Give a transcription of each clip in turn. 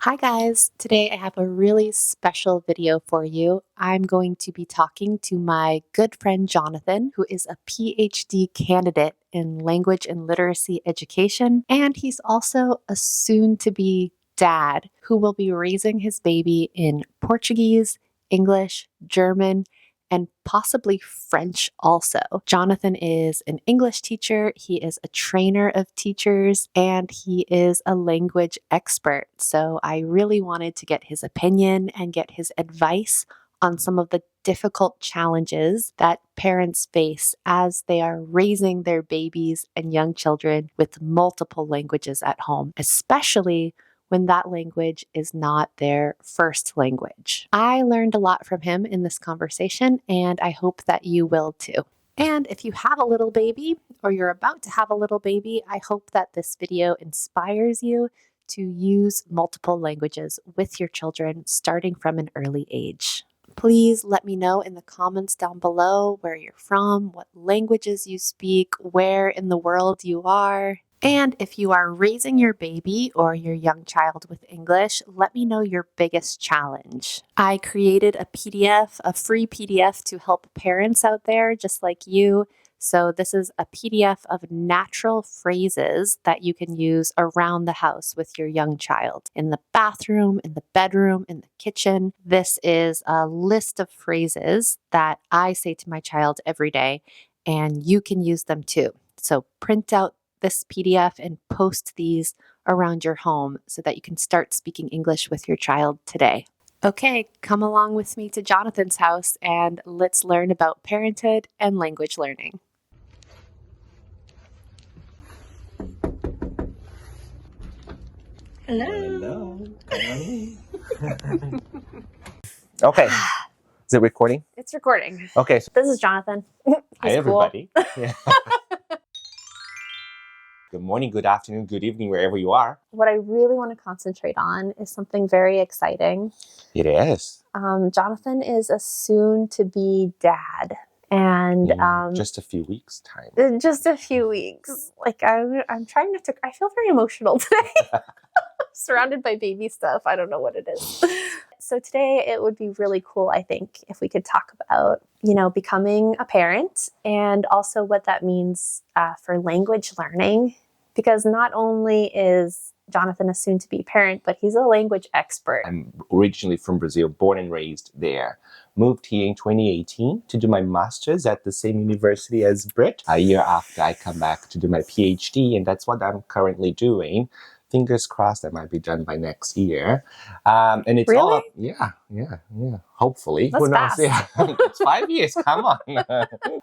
Hi guys, today I have a really special video for you. I'm going to be talking to my good friend Jonathan, who is a PhD candidate in language and literacy education, and he's also a soon-to-be dad who will be raising his baby in Portuguese, English, German, and possibly French also. Jonathan is an English teacher, he is a trainer of teachers, and he is a language expert. So I really wanted to get his opinion and get his advice on some of the difficult challenges that parents face as they are raising their babies and young children with multiple languages at home, especially when that language is not their first language. I learned a lot from him in this conversation, and I hope that you will too. And if you have a little baby or you're about to have a little baby, I hope that this video inspires you to use multiple languages with your children starting from an early age. Please let me know in the comments down below where you're from, what languages you speak, where in the world you are. And if you are raising your baby or your young child with English, let me know your biggest challenge. I created a free PDF to help parents out there just like you. So this is a PDF of natural phrases that you can use around the house with your young child. In the bathroom, in the bedroom, in the kitchen. This is a list of phrases that I say to my child every day, and you can use them too. So print out this PDF and post these around your home so that you can start speaking English with your child today. Okay, come along with me to Jonathan's house and let's learn about parenthood and language learning. Hello. Okay. Is it recording? It's recording. Okay. This is Jonathan. Hi, everybody. Yeah. Good morning, good afternoon, good evening, wherever you are. What I really want to concentrate on is something very exciting. It is. Jonathan is a soon-to-be dad. And just a few weeks' time. Just a few weeks. Like I'm trying not to. I feel very emotional today. Surrounded by baby stuff. I don't know what it is. So today it would be really cool, I think, if we could talk about, becoming a parent and also what that means for language learning. Because not only is Jonathan a soon-to-be parent, but he's a language expert. I'm originally from Brazil, born and raised there. Moved here in 2018 to do my master's at the same university as Britt. A year after, I come back to do my PhD, and that's what I'm currently doing. Fingers crossed that might be done by next year. And it's really? all up. Yeah. Hopefully. That's who knows? fast. Yeah. It's 5 years. Come on.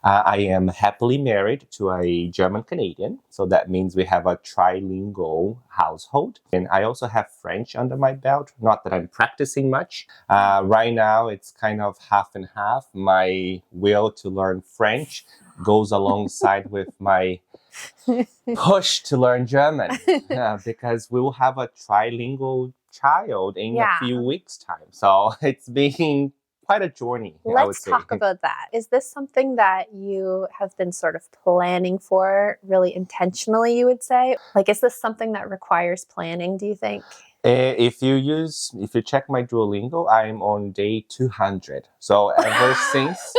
I am happily married to a German Canadian. So that means we have a trilingual household. And I also have French under my belt. Not that I'm practicing much. Right now, it's kind of half and half. My will to learn French goes alongside with my push to learn German because we will have a trilingual child in a few weeks' time. So it's been quite a journey. Let's talk about that. Is this something that you have been sort of planning for really intentionally, you would say? Like, is this something that requires planning, do you think? If you check my Duolingo, I'm on day 200. So ever since,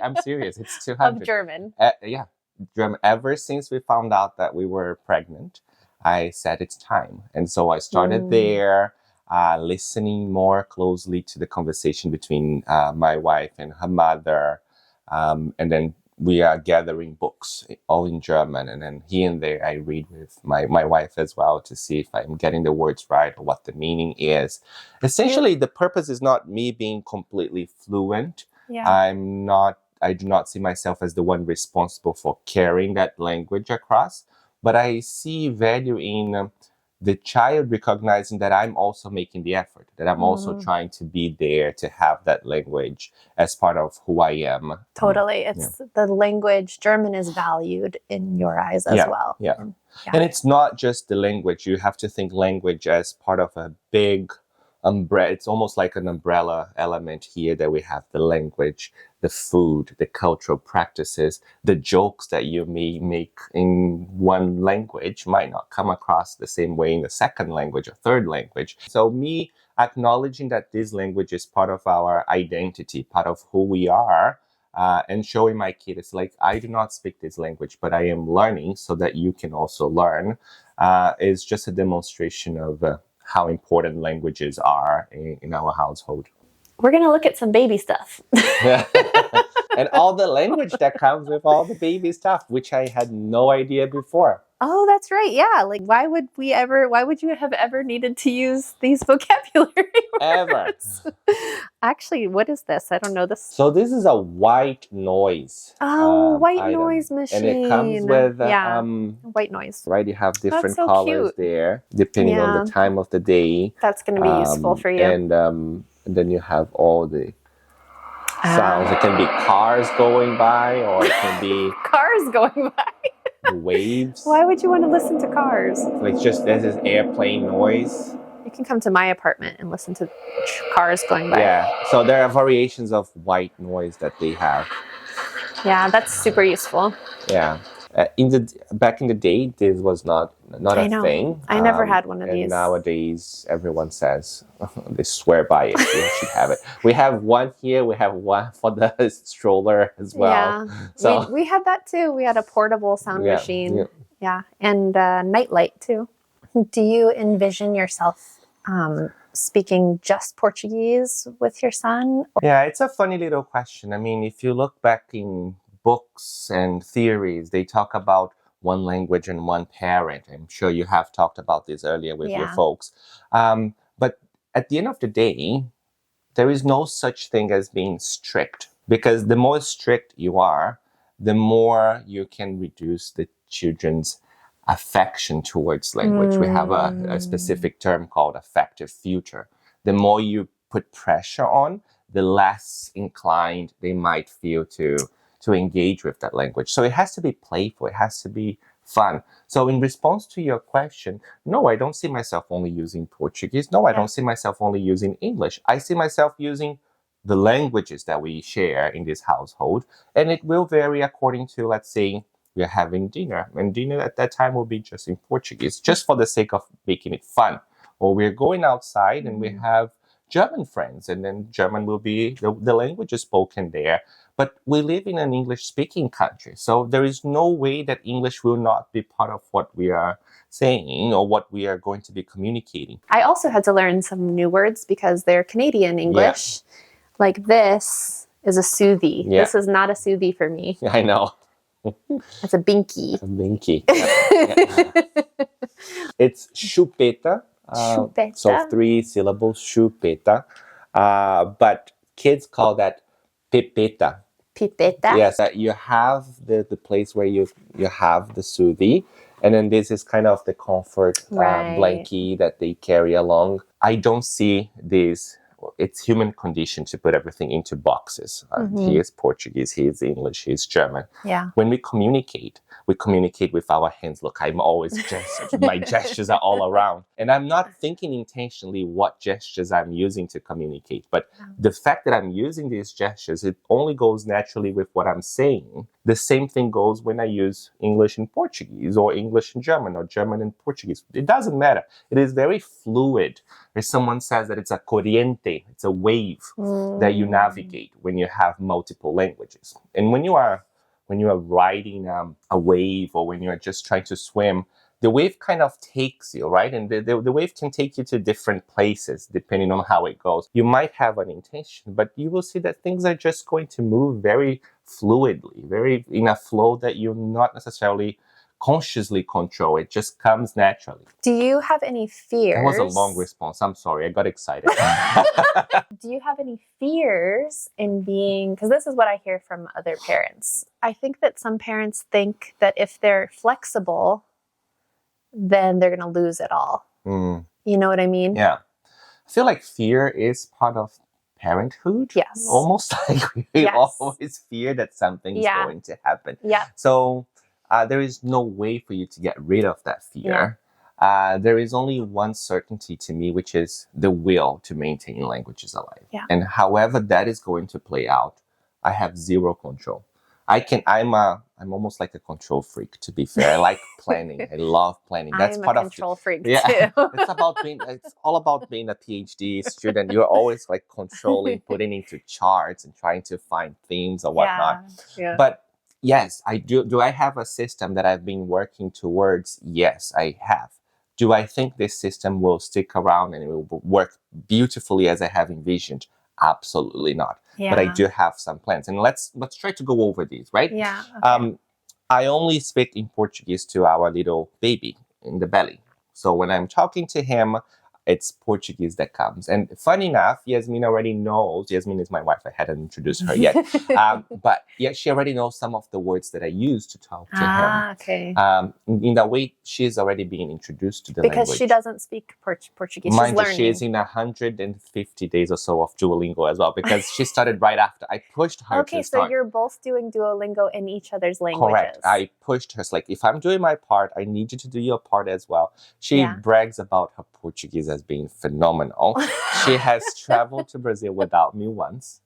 I'm serious, it's 200. Of German. Yeah. German. Ever since we found out that we were pregnant, I said it's time. And so I started there, listening more closely to the conversation between my wife and her mother. And then we are gathering books, all in German. And then here and there, I read with my wife as well to see if I'm getting the words right or what the meaning is. Essentially, the purpose is not me being completely fluent. Yeah. I do not see myself as the one responsible for carrying that language across, but I see value in the child recognizing that I'm also making the effort, that I'm also trying to be there to have that language as part of who I am. Totally. It's the language. German is valued in your eyes as well. Yeah. And it's not just the language. You have to think language as part of a big umbrella. It's almost like an umbrella element here that we have the language, the food, the cultural practices, the jokes that you may make in one language might not come across the same way in the second language or third language. So me acknowledging that this language is part of our identity, part of who we are, and showing my kids, like, I do not speak this language, but I am learning so that you can also learn, is just a demonstration of how important languages are in our household. We're going to look at some baby stuff. And all the language that comes with all the baby stuff, which I had no idea before. Oh, that's right. Yeah. Like, why would you have ever needed to use these vocabulary words? Ever. Actually, what is this? I don't know this. So this is a white noise. White item. noise machine. And it comes with white noise. Right, you have different so colors cute. there, depending on the time of the day. That's going to be useful for you. And then you have all the sounds. It can be cars going by, or it can be cars going by. Waves. Why would you want to listen to cars? Like, just there's this airplane noise. You can come to my apartment and listen to cars going by. Yeah, so there are variations of white noise that they have. Yeah, that's super useful. Yeah. Back in the day, this was not a thing. I never had one of and these. Nowadays, everyone says they swear by it. You should have it. We have one here. We have one for the stroller as well. Yeah, so we had that too. We had a portable sound machine. Yeah, and nightlight too. Do you envision yourself speaking just Portuguese with your son? Yeah, it's a funny little question. I mean, if you look back in books and theories, they talk about one language and one parent. I'm sure you have talked about this earlier with your folks. But at the end of the day, there is no such thing as being strict, because the more strict you are, the more you can reduce the children's affection towards language. We have a specific term called affective future. The more you put pressure on, the less inclined they might feel to engage with that language. So it has to be playful. It has to be fun. So in response to your question, no, I don't see myself only using Portuguese. No, I don't see myself only using English. I see myself using the languages that we share in this household. And it will vary according to, let's say, we're having dinner. And dinner at that time will be just in Portuguese, just for the sake of making it fun. Or we're going outside and we have German friends, and then German will be the language is spoken there. But we live in an English-speaking country, so there is no way that English will not be part of what we are saying or what we are going to be communicating. I also had to learn some new words because they're Canadian English. Yeah. Like this is a Soothie. Yeah. This is not a Soothie for me. I know. It's a Binky. A Binky. Yeah. It's chupeta. So 3 syllables, chupeta. But kids call that pipeta. Pipeta? Yes, you have the place where you have the Soothie, and then this is kind of the comfort blankie that they carry along. I don't see this. It's human condition to put everything into boxes. He is Portuguese, he is English, he is German. Yeah. When we communicate with our hands. Look, I'm always gesturing. My gestures are all around. And I'm not thinking intentionally what gestures I'm using to communicate. But the fact that I'm using these gestures, it only goes naturally with what I'm saying. The same thing goes when I use English and Portuguese, or English and German, or German and Portuguese. It doesn't matter. It is very fluid. If someone says that it's a corriente, it's a wave that you navigate when you have multiple languages. And when you are riding a wave, or when you're just trying to swim, the wave kind of takes you, right? And the wave can take you to different places depending on how it goes. You might have an intention, but you will see that things are just going to move very fluidly, very in a flow that you not necessarily consciously control. It just comes naturally. Do you have any fears? That was a long response. I'm sorry. I got excited. Do you have any fears in being, because this is what I hear from other parents. I think that some parents think that if they're flexible, then they're going to lose it all. You know what I mean? Yeah. I feel like fear is part of parenthood. Yes. Almost like we always fear that something's going to happen. Yeah. So there is no way for you to get rid of that fear. there is only one certainty to me, which is the will to maintain languages alive. Yeah. And however that is going to play out, I have zero control. I'm almost like a control freak, to be fair. I like planning. I love planning. That's I'm part a of control freak yeah. too. It's all about being a PhD student. You're always like controlling, putting into charts and trying to find themes or whatnot. Yeah. But yes, I do. Do I have a system that I've been working towards? Yes, I have. Do I think this system will stick around and it will work beautifully as I have envisioned? Absolutely not. Yeah. But I do have some plans, and let's try to go over these, right? Yeah. Okay. I only speak in Portuguese to our little baby in the belly. So when I'm talking to him, it's Portuguese that comes. And funny enough, Yasmin already knows. Yasmin is my wife. I hadn't introduced her yet. But yeah, she already knows some of the words that I use to talk to him. Okay. In that way, she's already being introduced to the because language. she doesn't speak Portuguese. Mind She's you, learning. she is in 150 days or so of Duolingo as well, because she started right after. I pushed her Okay, to so start. you're both doing Duolingo in each other's languages. Correct. I pushed her. It's like, if I'm doing my part, I need you to do your part as well. She brags about her Portuguese as being phenomenal. She has traveled to Brazil without me once.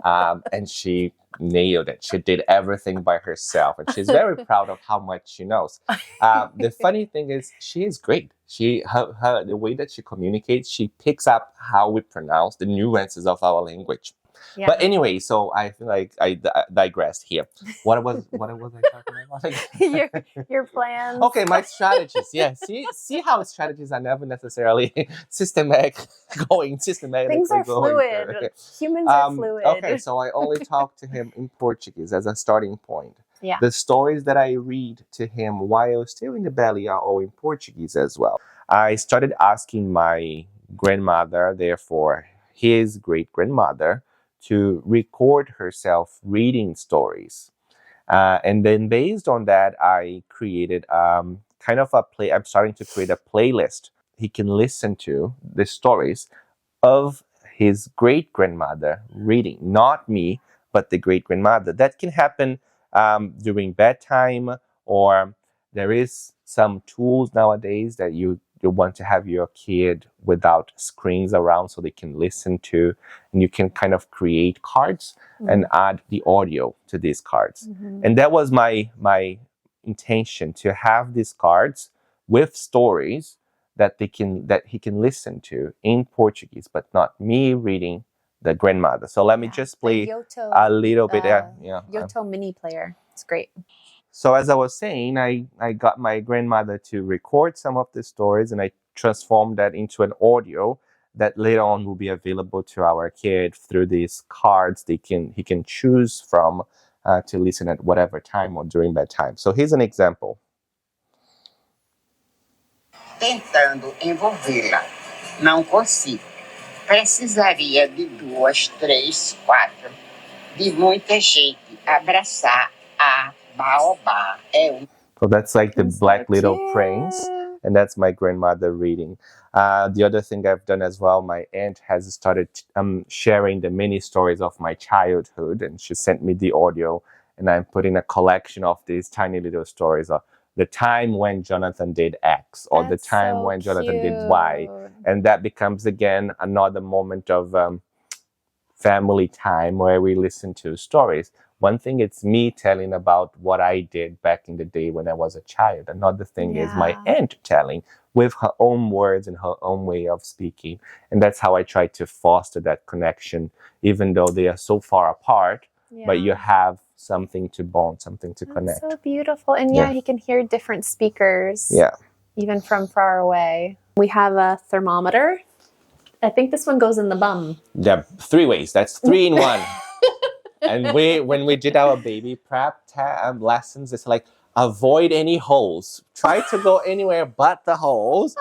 And she nailed it. She did everything by herself. And she's very proud of how much she knows. The funny thing is, she is great. The way that she communicates, she picks up how we pronounce the nuances of our language. Yeah. But anyway, so I feel like I digressed here. What was I talking about? Your plans. Okay, my strategies. Yeah, see how strategies are never necessarily systematically Things are fluid. Okay. Humans are fluid. Okay, so I only talk to him in Portuguese as a starting point. Yeah. The stories that I read to him while still in the belly are all in Portuguese as well. I started asking my grandmother, therefore his great-grandmother, to record herself reading stories. And then based on that, I created kind of a play. I'm starting to create a playlist. He can listen to the stories of his great-grandmother reading, not me, but the great-grandmother. That can happen during bedtime, or there is some tools nowadays that you want to have your kid without screens around so they can listen to, and you can kind of create cards and add the audio to these cards. And that was my intention, to have these cards with stories that he can listen to in Portuguese, but not me reading the grandmother. So let me just play a little bit. Yoto mini player. It's great. So as I was saying, I got my grandmother to record some of the stories, and I transformed that into an audio that later on will be available to our kid through these cards he can choose from to listen at whatever time or during bedtime. So here's an example. Tentando envolvê-la. Não consigo. Precisaria de 2, 3, 4. De muita gente abraçar a baobá. So that's like the Black Little Prince, and that's my grandmother reading. The other thing I've done as well, my aunt has started sharing the mini stories of my childhood, and she sent me the audio, and I'm putting a collection of these tiny little stories of the time when Jonathan did X, or the time when Jonathan did Y. And that becomes, again, another moment of family time where we listen to stories. One thing, it's me telling about what I did back in the day when I was a child. Another thing is my aunt telling with her own words and her own way of speaking. And that's how I try to foster that connection, even though they are so far apart, but you have something to bond, something to connect. So beautiful. And he can hear different speakers, even from far away. We have a thermometer. I think this one goes in the bum. Yeah, 3 ways. That's 3 in 1. And when we did our baby prep lessons, it's like, avoid any holes. Try to go anywhere but the holes,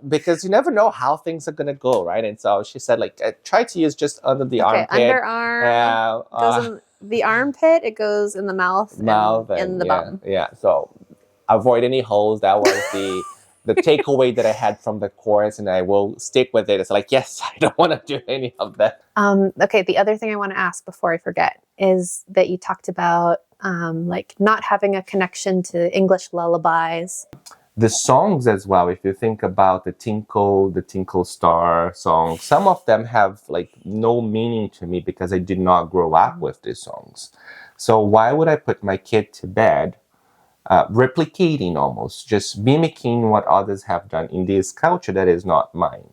because you never know how things are going to go, right? And so she said, like, try to use just under the armpit. Underarm. Goes in the armpit. It goes in the mouth and in the bum. Yeah, so avoid any holes. That was the takeaway that I had from the course, and I will stick with it. It's like, yes, I don't want to do any of that. Okay, the other thing I want to ask before I forget is that you talked about like not having a connection to English lullabies. the songs as well, if you think about the Tinkle Star song, some of them have like no meaning to me because I did not grow up with these songs. So why would I put my kid to bed replicating, almost just mimicking what others have done in this culture that is not mine?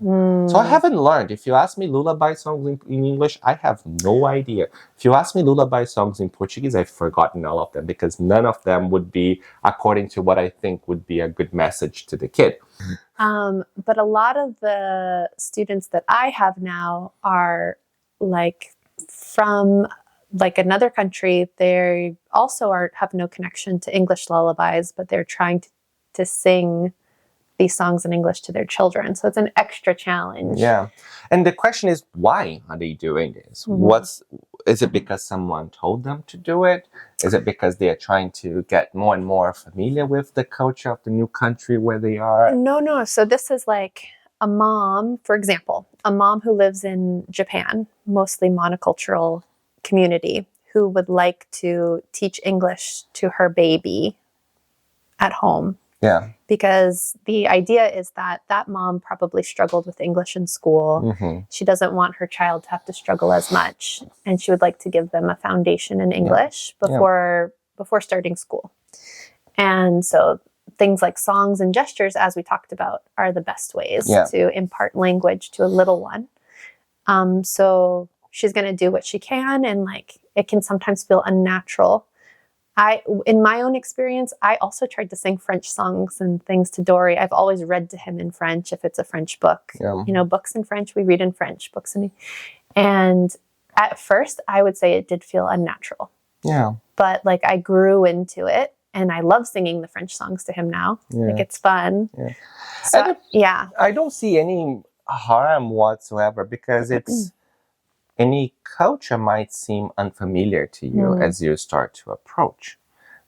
So I haven't learned. If you ask me lullaby songs in English, I have no idea. If you ask me lullaby songs in Portuguese, I've forgotten all of them because none of them would be according to what I think would be a good message to the kid. But a lot of the students that I have now are like from like another country. They also have no connection to English lullabies, but they're trying to sing these songs in English to their children. So it's an extra challenge. Yeah. And the question is, why are they doing this? Is it because someone told them to do it? Is it because they are trying to get more and more familiar with the culture of the new country where they are? No. So this is like a mom, for example, a mom who lives in Japan, mostly monocultural community, who would like to teach English to her baby at home. Yeah. Because the idea is that mom probably struggled with English in school. She doesn't want her child to have to struggle as much. And she would like to give them a foundation in English before starting school. And so things like songs and gestures, as we talked about, are the best ways to impart language to a little one. So she's going to do what she can. And like, it can sometimes feel unnatural. In my own experience, I also tried to sing French songs and things to Dory. I've always read to him in French if it's a French book. You know, books in French, we read in French. And at first, I would say it did feel unnatural. Yeah. But like I grew into it, and I love singing the French songs to him now. Like it's fun. Yeah. So, I don't see any harm whatsoever because it's any culture might seem unfamiliar to you as you start to approach,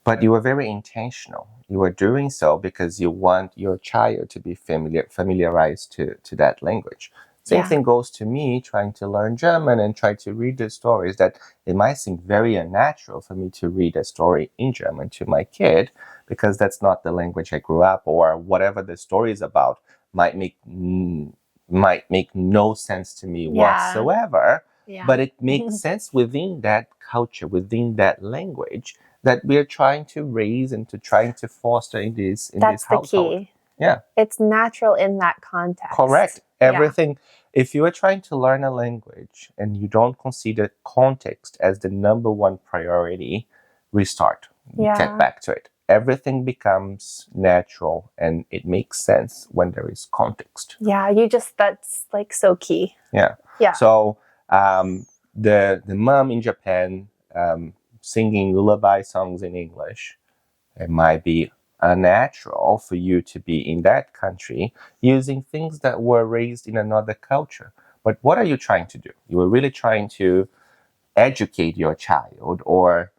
but you are very intentional. You are doing so because you want your child to be familiarized to that language. Same thing goes to me trying to learn German and try to read the stories that it might seem very unnatural for me to read a story in German to my kid because that's not the language I grew up, or whatever the story is about might make no sense to me whatsoever. But it makes sense within that culture, within that language that we are trying to raise and trying to foster in this household. That's the key. Yeah. It's natural in that context. Correct. Everything. If you are trying to learn a language and you don't consider context as the number one priority, restart. Get back to it. Everything becomes natural and it makes sense when there is context. Yeah, that's like so key. Yeah. So the mom in Japan singing lullaby songs in English, it might be unnatural for you to be in that country using things that were raised in another culture. But what are you trying to do? You are really trying to educate your child or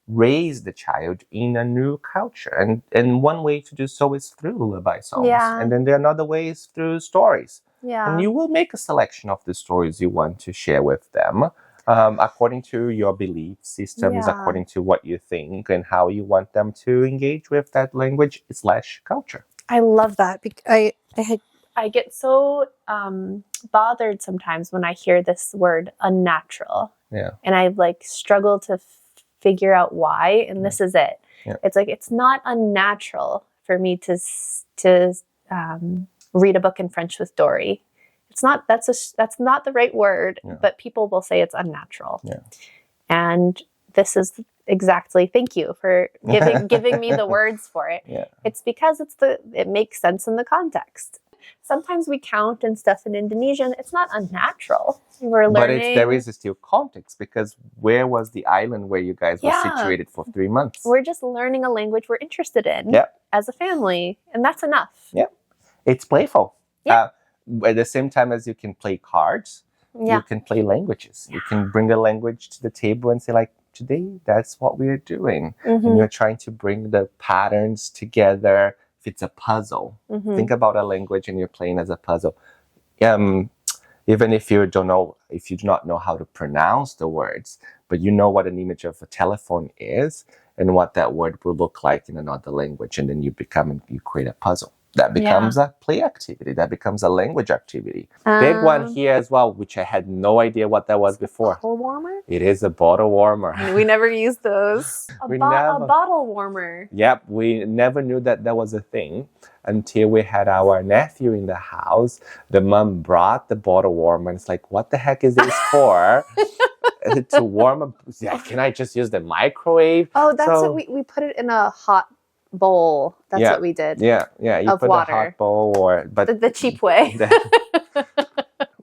raise the child in a new culture. And one way to do so is through lullaby songs. And then the another way is through stories. And you will make a selection of the stories you want to share with them according to your belief systems, according to what you think and how you want them to engage with that language / culture. I love that. I get so bothered sometimes when I hear this word unnatural. And I like struggle to figure out why. And this is it. It's like, it's not unnatural for me to read a book in French with Dory. It's not, that's not the right word, but people will say it's unnatural. And this is exactly, thank you for giving me the words for it. It's because it makes sense in the context. Sometimes we count and stuff in Indonesian. It's not unnatural. We're learning. But there is still context, because where was the island where you guys were situated for 3 months? We're just learning a language we're interested in as a family, and that's enough. It's playful. At the same time as you can play cards, you can play languages. You can bring a language to the table and say, like, today, that's what we're doing. And you're trying to bring the patterns together. If it's a puzzle, think about a language and you're playing as a puzzle. Even if you do not know how to pronounce the words, but you know what an image of a telephone is, and what that word will look like in another language. And then you create a puzzle. That becomes a play activity. That becomes a language activity. Big one here as well, which I had no idea what that was before. Bottle warmer? It is a bottle warmer. We never used those. A bottle warmer. Yep, we never knew that was a thing until we had our nephew in the house. The mom brought the bottle warmer, and it's like, what the heck is this for? To warm up? Yeah, can I just use the microwave? Oh, that's what we put it in a hot bowl. That's what we did. Yeah. You put water. a hot bowl but the cheap way.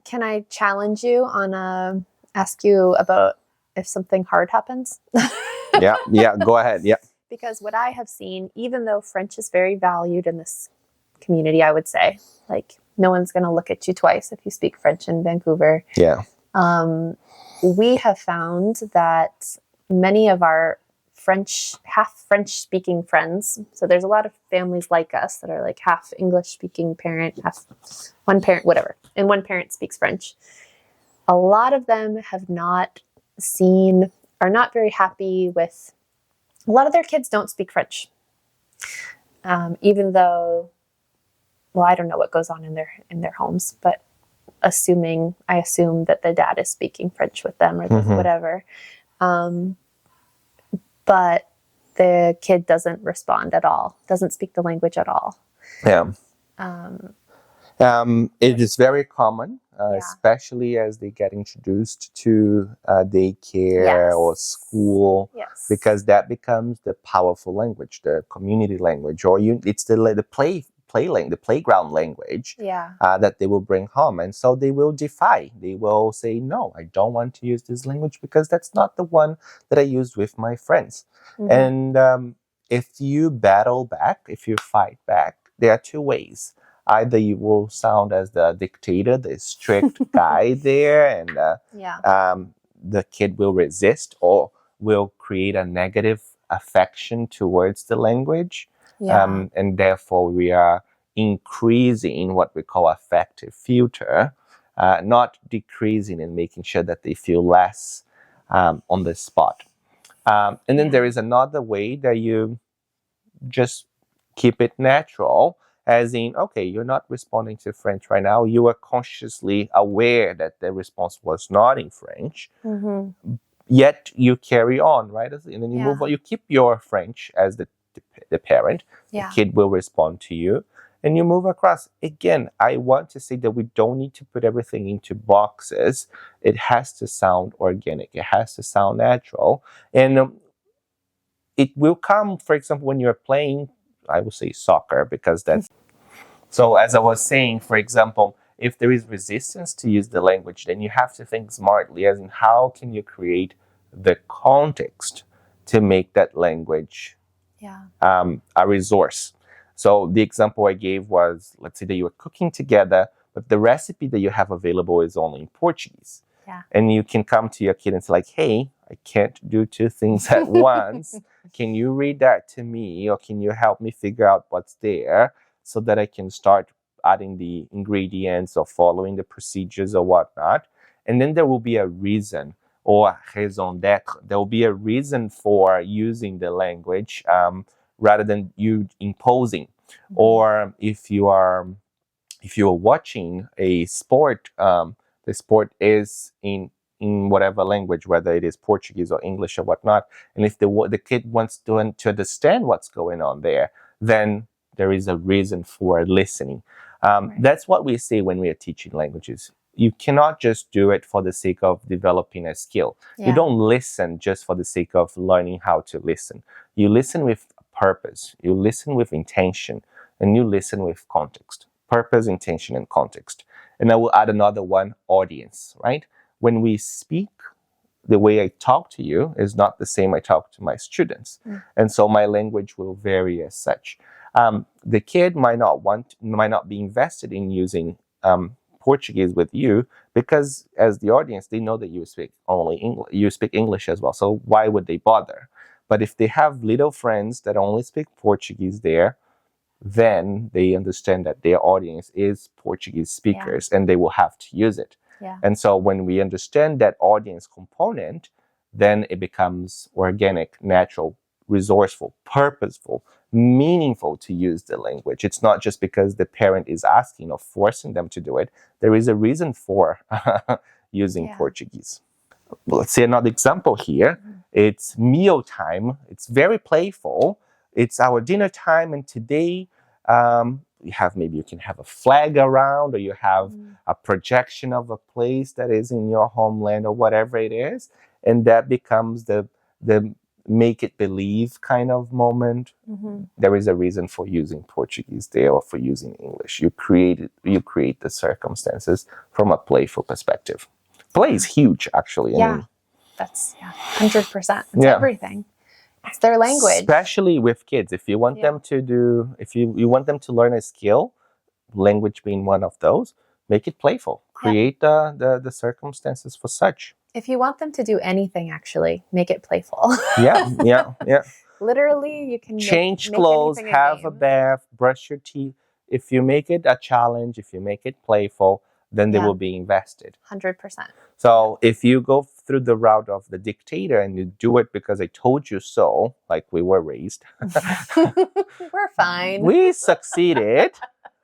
Can I challenge you on ask you about if something hard happens? Yeah, go ahead. Yeah. Because what I have seen, even though French is very valued in this community, I would say, like, no one's going to look at you twice if you speak French in Vancouver. Yeah. We have found that many of our half French speaking friends, so there's a lot of families like us that are like half English speaking parent, half one parent, whatever, and one parent speaks French. A lot of them are not very happy with, a lot of their kids don't speak French. Even though, well, I don't know what goes on in their homes, but I assume that the dad is speaking French with them or whatever. But the kid doesn't respond at all, doesn't speak the language at all. Yeah. It is very common, especially as they get introduced to daycare or school, because that becomes the powerful language, the community language, or it's the playground language that they will bring home. And so they will defy. They will say, no, I don't want to use this language because that's not the one that I used with my friends. Mm-hmm. And if you battle back, if you fight back, there are two ways. Either you will sound as the dictator, the strict guy there, and the kid will resist or will create a negative affection towards the language. And therefore, we are increasing what we call affective filter, not decreasing and making sure that they feel less on the spot. And then there is another way that you just keep it natural, as in, okay, you're not responding to French right now. You are consciously aware that the response was not in French. Mm-hmm. Yet you carry on, right? And then you move on. You keep your French as the parent. The kid will respond to you. And you move across. Again, I want to say that we don't need to put everything into boxes. It has to sound organic. It has to sound natural. And it will come, for example, when you're playing, I will say soccer, because that's... So as I was saying, for example, if there is resistance to use the language, then you have to think smartly, as in how can you create the context to make that language a resource. So the example I gave was, let's say that you were cooking together, but the recipe that you have available is only in Portuguese. Yeah. And you can come to your kid and say like, hey, I can't do two things at once. Can you read that to me? Or can you help me figure out what's there so that I can start adding the ingredients or following the procedures or whatnot? And then there will be a reason, or raison d'être. There will be a reason for using the language rather than you imposing. Mm-hmm. Or if you are watching a sport, the sport is in whatever language, whether it is Portuguese or English or whatnot. And if the kid wants to understand what's going on there, then there is a reason for listening. That's what we say when we are teaching languages. You cannot just do it for the sake of developing a skill. Yeah. You don't listen just for the sake of learning how to listen. You listen with purpose. You listen with intention. And you listen with context. Purpose, intention, and context. And I will add another one, audience, right? When we speak, the way I talk to you is not the same I talk to my students. Mm. And so my language will vary as such. The kid might not be invested in using Portuguese with you, because as the audience, they know that you speak only English. You speak English as well. So why would they bother? But if they have little friends that only speak Portuguese there, then they understand that their audience is Portuguese speakers and they will have to use it. Yeah. And so when we understand that audience component, then it becomes organic, natural, resourceful, purposeful, meaningful to use the language. It's not just because the parent is asking or forcing them to do it. There is a reason for using Portuguese. Well, let's see another example here. It's meal time. It's very playful. It's our dinner time, and today you can have a flag around, or you have a projection of a place that is in your homeland or whatever it is, and that becomes the make it believe kind of moment. There is a reason for using Portuguese there or for using English. You create the circumstances from a playful perspective. Play is huge, actually. That's 100%. It's everything. It's their language. Especially with kids. If you want them to if you want them to learn a skill, language being one of those, make it playful. Create the circumstances for such. If you want them to do anything, actually, make it playful. Yeah. Literally, you can change make clothes, anything have a bath, brush your teeth. If you make it a challenge, if you make it playful, then they will be invested. 100%. So if you go through the route of the dictator and you do it because I told you so, like we were raised. We're fine. We succeeded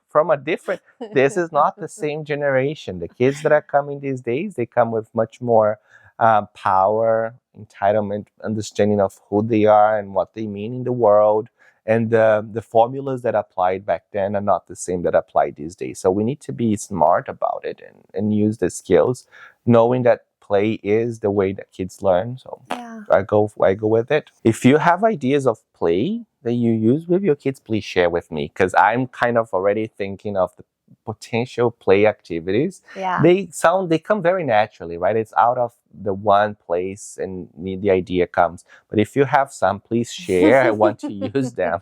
from a different... This is not the same generation. The kids that are coming these days, they come with much more power, entitlement, understanding of who they are and what they mean in the world. And the formulas that applied back then are not the same that apply these days. So we need to be smart about it and use the skills, knowing that play is the way that kids learn. So I go with it. If you have ideas of play that you use with your kids, please share with me, because I'm kind of already thinking of the potential play activities. They come very naturally, right? It's out of the one place and the idea comes. But if you have some, please share. I want to use them.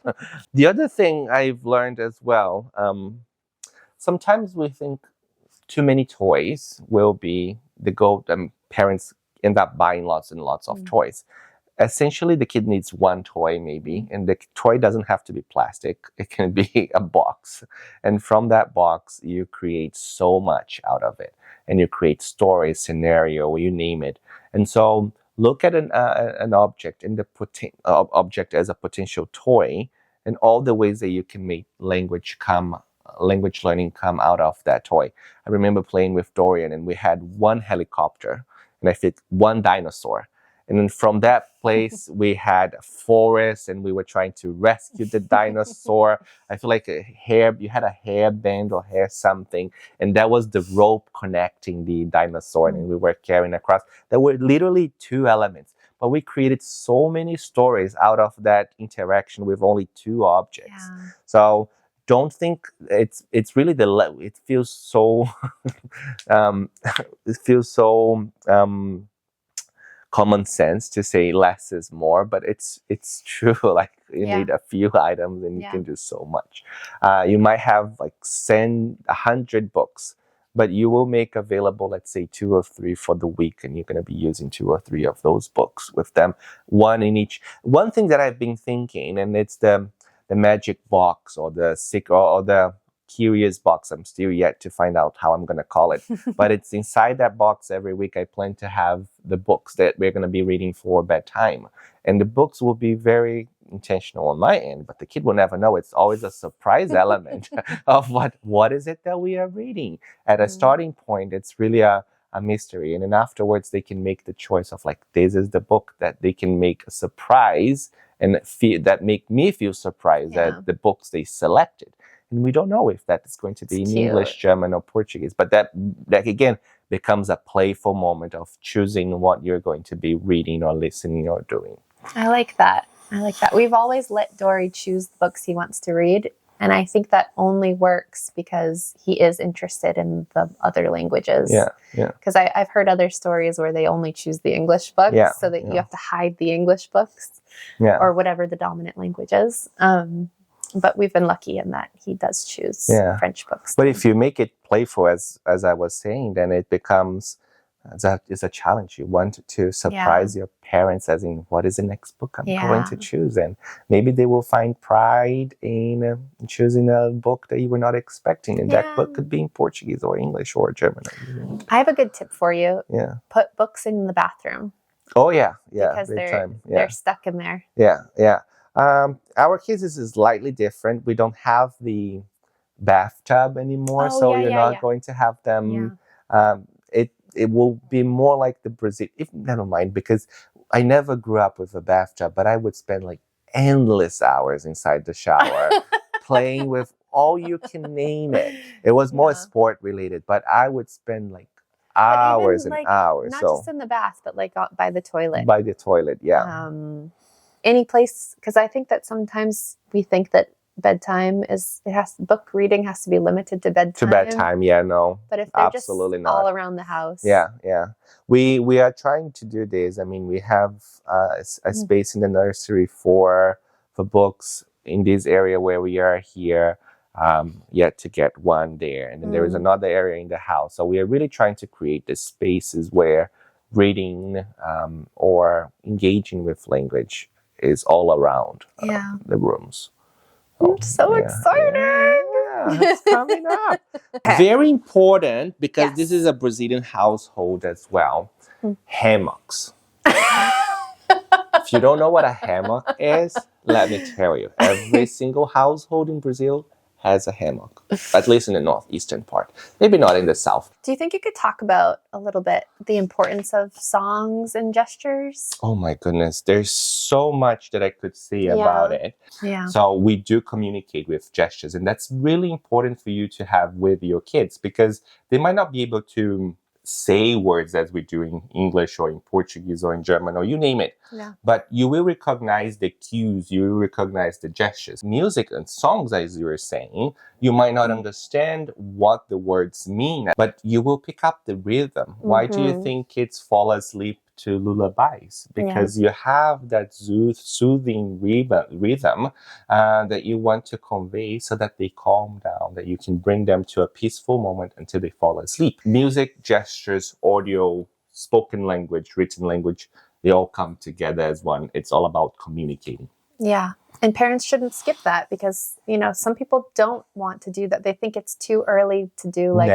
The other thing I've learned as well, sometimes we think too many toys will be the goal. Parents end up buying lots and lots of toys. Essentially, the kid needs one toy maybe, and the toy doesn't have to be plastic. It can be a box. And from that box, you create so much out of it. And you create stories, scenario, you name it. And so look at an object and the object as a potential toy, and all the ways that you can make language learning come out of that toy. I remember playing with Dorian, and we had one helicopter, and I fit one dinosaur. And then from that place, we had a forest, and we were trying to rescue the dinosaur. I feel like you had a hairband or hair something, and that was the rope connecting the dinosaur, and we were carrying across. There were literally two elements, but we created so many stories out of that interaction with only two objects. So don't think it's really it feels so common sense to say less is more, but it's true. Like you need a few items and you can do so much. You might have send 100 books, but you will make available, let's say 2 or 3 for the week, and you're going to be using 2 or 3 of those books with them, one in each. One thing that I've been thinking, and it's the magic box or the curious box. I'm still yet to find out how I'm going to call it. But it's inside that box every week. I plan to have the books that we're going to be reading for bedtime. And the books will be very intentional on my end, but the kid will never know. It's always a surprise element of what is it that we are reading. At a starting point, it's really a mystery. And then afterwards, they can make the choice of this is the book that they can make a surprise and that make me feel surprised at the books they selected. And we don't know if that is going to be in English, German, or Portuguese. But that again becomes a playful moment of choosing what you're going to be reading or listening or doing. I like that. We've always let Dory choose the books he wants to read. And I think that only works because he is interested in the other languages. Yeah. Because I've heard other stories where they only choose the English books so that you have to hide the English books or whatever the dominant language is. But we've been lucky in that he does choose French books. But if you make it playful, as I was saying, then it becomes it's a challenge. You want to surprise your parents, as in, what is the next book I'm going to choose? And maybe they will find pride in choosing a book that you were not expecting. And that book could be in Portuguese or English or German. I have a good tip for you. Yeah. Put books in the bathroom. Oh yeah, yeah, because bedtime. Yeah, they're stuck in there. yeah. Our case is slightly different. We don't have the bathtub anymore, Oh, so yeah, you're yeah, not yeah. going to have them. It will be more like the Brazil. If never mind, because I never grew up with a bathtub, but I would spend like endless hours inside the shower, playing with all you can name it. It was more Yeah. sport related, but I would spend like But hours even and like hours. not So just in the bath, but like by the toilet. by the toilet, yeah. Any place, because I think that sometimes we think that bedtime book reading has to be limited to bedtime. To bedtime, yeah, no. But if they're absolutely just not. all around the house. Yeah. We are trying to do this. I mean, we have a space in the nursery for books in this area where we are here. Yet to get one there, and then there is another area in the house. So we are really trying to create the spaces where reading or engaging with language is all around the rooms. I'm so excited. Yeah, it's coming up. Very important, because this is a Brazilian household as well. Hammocks. If you don't know what a hammock is, let me tell you. Every single household in Brazil has a hammock, at least in the northeastern part. Maybe not in the south. Do you think you could talk about a little bit the importance of songs and gestures? Oh my goodness, there's so much that I could say about it. Yeah. So we do communicate with gestures, and that's really important for you to have with your kids, because they might not be able to say words as we do in English or in Portuguese or in German or you name it. Yeah. But you will recognize the cues, you will recognize the gestures. Music and songs, as you were saying, you might not understand what the words mean, but you will pick up the rhythm. Why do you think kids fall asleep to lullabies? Because you have that soothing rhythm that you want to convey so that they calm down, that you can bring them to a peaceful moment until they fall asleep. Music, gestures, audio, spoken language, written language, they all come together as one. It's all about communicating. Yeah. And parents shouldn't skip that, because, some people don't want to do that. They think it's too early to do like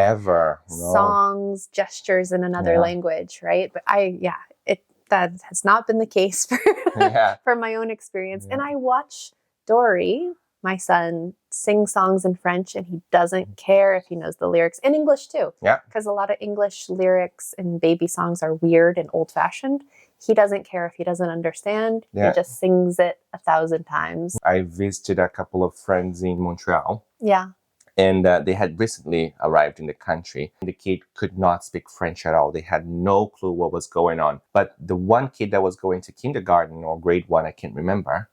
songs, gestures in another language, right? But that has not been the case for my own experience. And I watch Dory, my son, sing songs in French, and he doesn't care if he knows the lyrics in English too. Yeah. Because a lot of English lyrics and baby songs are weird and old-fashioned. He doesn't care if he doesn't understand. He just sings it 1,000 times. I visited a couple of friends in Montreal. Yeah. And they had recently arrived in the country. The kid could not speak French at all. They had no clue what was going on. But the one kid that was going to kindergarten or grade 1, I can't remember,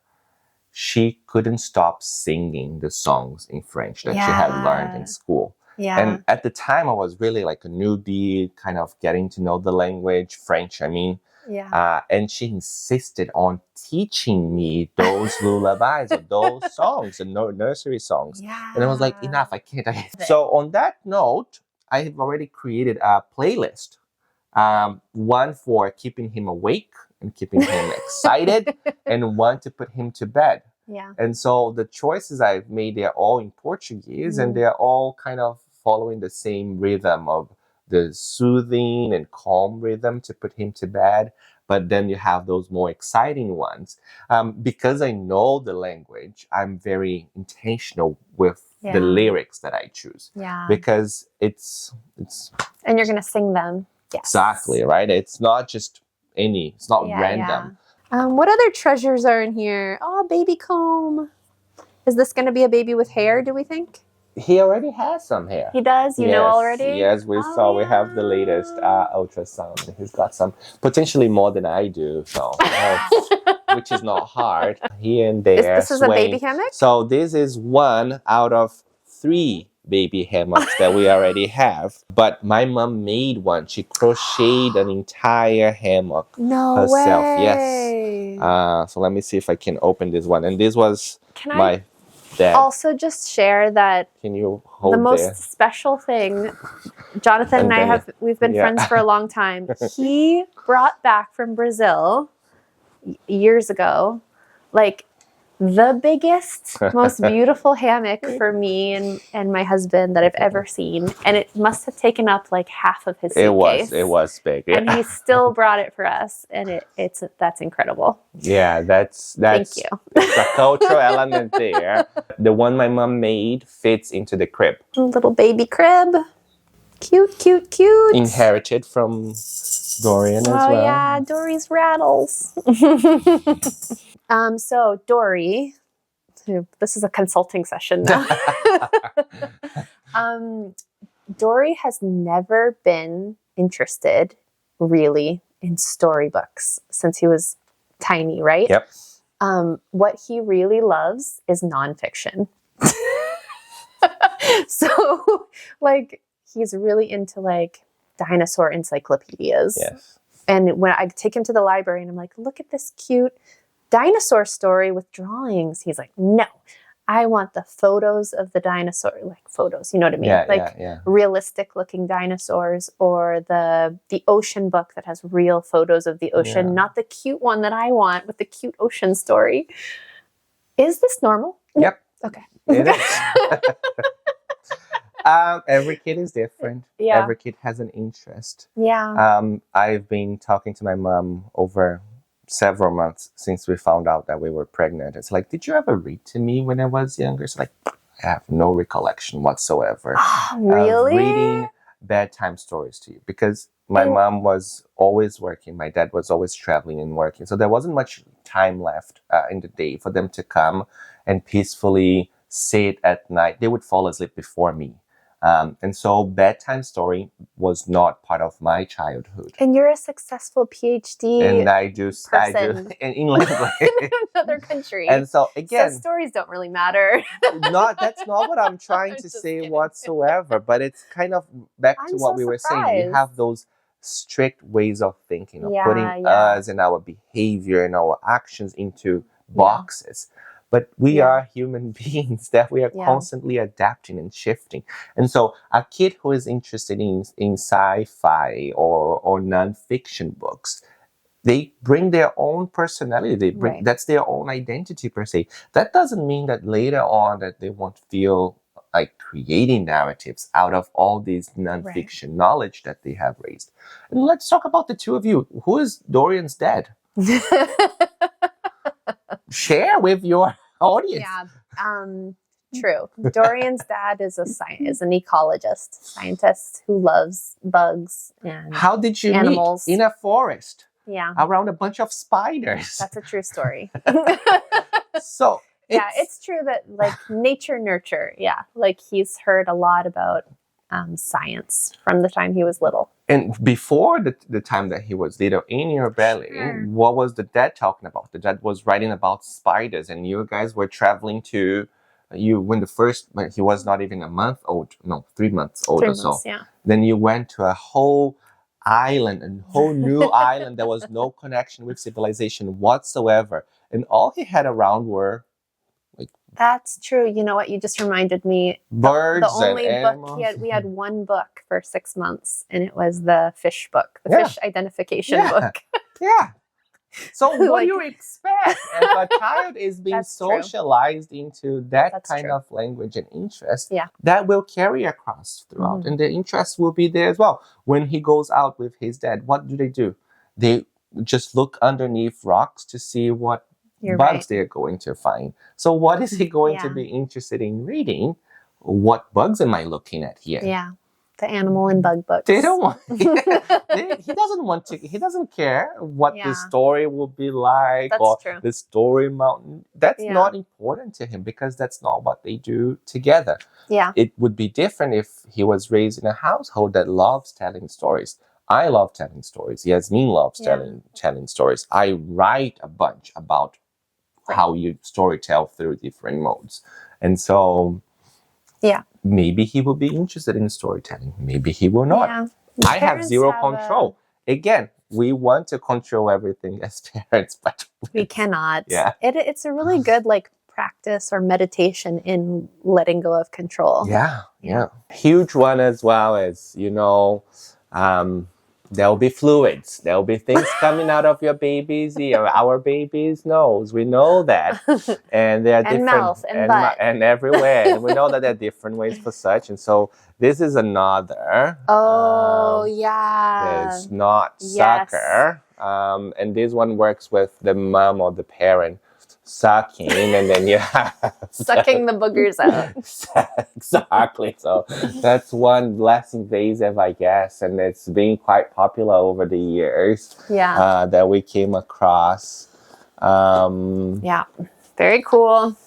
she couldn't stop singing the songs in French that she had learned in school. Yeah. And at the time, I was really like a newbie, kind of getting to know the language, French, I mean. Yeah. And she insisted on teaching me those lullabies or those songs, the nursery songs. Yeah. And I was like, enough, I can't. So on that note, I have already created a playlist. One for keeping him awake and keeping him excited, and one to put him to bed. Yeah. And so the choices I've made, they're all in Portuguese, and they're all kind of following the same rhythm of the soothing and calm rhythm to put him to bed. But then you have those more exciting ones. Because I know the language, I'm very intentional with the lyrics that I choose. Yeah. Because it's and you're going to sing them. Yes. Exactly, right? It's not just it's not random. Yeah. What other treasures are in here? Oh, baby comb. Is this going to be a baby with hair, do we think? He already has some hair. He does? You know already? Yes, we saw. We have the latest ultrasound. He's got some, potentially more than I do, so which is not hard. Here and there. This is a baby hammock? So this is one out of 3 baby hammocks that we already have. But my mom made one. She crocheted an entire hammock herself. Way. Yes. So let me see if I can open this one. And this was my dad. Also just share that can you hold the most special thing, Jonathan and I we've been friends for a long time. He brought back from Brazil years ago, like the biggest, most beautiful hammock for me and my husband that I've ever seen. And it must have taken up like half of his suitcase. It was big. Yeah. And he still brought it for us. And that's incredible. Yeah, that's Thank you. It's a cultural element there. The one my mom made fits into the crib. A little baby crib. Cute, cute, cute. Inherited from Dorian as well. Oh yeah, Dory's rattles. So Dory, this is a consulting session now. Dory has never been interested really in storybooks since he was tiny, right? Yep. What he really loves is nonfiction. So like he's really into like dinosaur encyclopedias. Yes. And when I take him to the library and I'm like, look at this cute dinosaur story with drawings. He's like, no, I want the photos of the dinosaur, like photos, you know what I mean? Yeah, like realistic looking dinosaurs, or the ocean book that has real photos of the ocean, not the cute one that I want with the cute ocean story. Is this normal? Yep. Okay. It is. Every kid is different. Yeah. Every kid has an interest. Yeah. I've been talking to my mom over several months since we found out that we were pregnant. It's like, did you ever read to me when I was younger? It's like, I have no recollection whatsoever. Really? Reading bedtime stories to you, because my mom was always working. My dad was always traveling and working. So there wasn't much time left in the day for them to come and peacefully sit at night. They would fall asleep before me. And so bedtime story was not part of my childhood. And you're a successful PhD And I do in language. in another country. And so again, so stories don't really matter. that's not what I'm trying to say kidding. whatsoever. But it's kind of back to I'm what so we were saying. We surprised. have those strict ways of thinking, of Yeah, putting yeah. us and our behavior and our actions into boxes. But we are human beings that we are constantly adapting and shifting. And so a kid who is interested in sci-fi or nonfiction books, they bring their own personality. They bring that's their own identity per se. That doesn't mean that later on that they won't feel like creating narratives out of all these nonfiction knowledge that they have raised. And let's talk about the two of you. Who is Dorian's dad? Share with your audience. Yeah, true. Dorian's dad is an ecologist, scientist who loves bugs and How did you animals. meet? In a forest. Yeah, Around a bunch of spiders. that's a true story. So it's true that like nature nurture. Yeah, like he's heard a lot about science from the time he was little. And before the time that he was little in your belly, what was the dad talking about? The dad was writing about spiders, and you guys were traveling to when he was not even a month old, no, 3 months old 3 or so. months, yeah. Then you went to a whole island, a whole new island. There was no connection with civilization whatsoever, and all he had around were That's true. You know what? You just reminded me. birds The only and book animals. we had one book for 6 months, and it was the fish book, the fish identification book. Yeah. So what Like- do you expect? If a child is being That's true. socialized into that That's kind true. of language and interest, Yeah. that will carry across throughout. And the interest will be there as well. When he goes out with his dad, what do? They just look underneath rocks to see what bugs they're going to find. So what is he going to be interested in reading? What bugs am I looking at here? Yeah. The animal and bug books. They don't want. He doesn't want to. He doesn't care what the story will be like That's true. the story mountain. That's not important to him because that's not what they do together. Yeah. It would be different if he was raised in a household that loves telling stories. I love telling stories. Yasmin loves telling stories. I write a bunch about how you storytell through different modes, and so maybe he will be interested in storytelling. Maybe he will not. Yeah. I have zero control. Again, we want to control everything as parents, but We cannot. Yeah. It's a really good like practice or meditation in letting go of control. Yeah. Huge one as well as, there'll be fluids. There'll be things coming out of your baby's ear, our baby's nose. We know that. And there are And different... mouth and butt. And everywhere. And we know that there are different ways for such. And so this is another. Yeah. There's Snot, Yes. sucker. And this one works with the mom or the parent sucking, and then you have... Sucking the boogers out. Exactly. So that's one less invasive, I guess, and it's been quite popular over the years. Yeah. That we came across. Yeah. Very cool.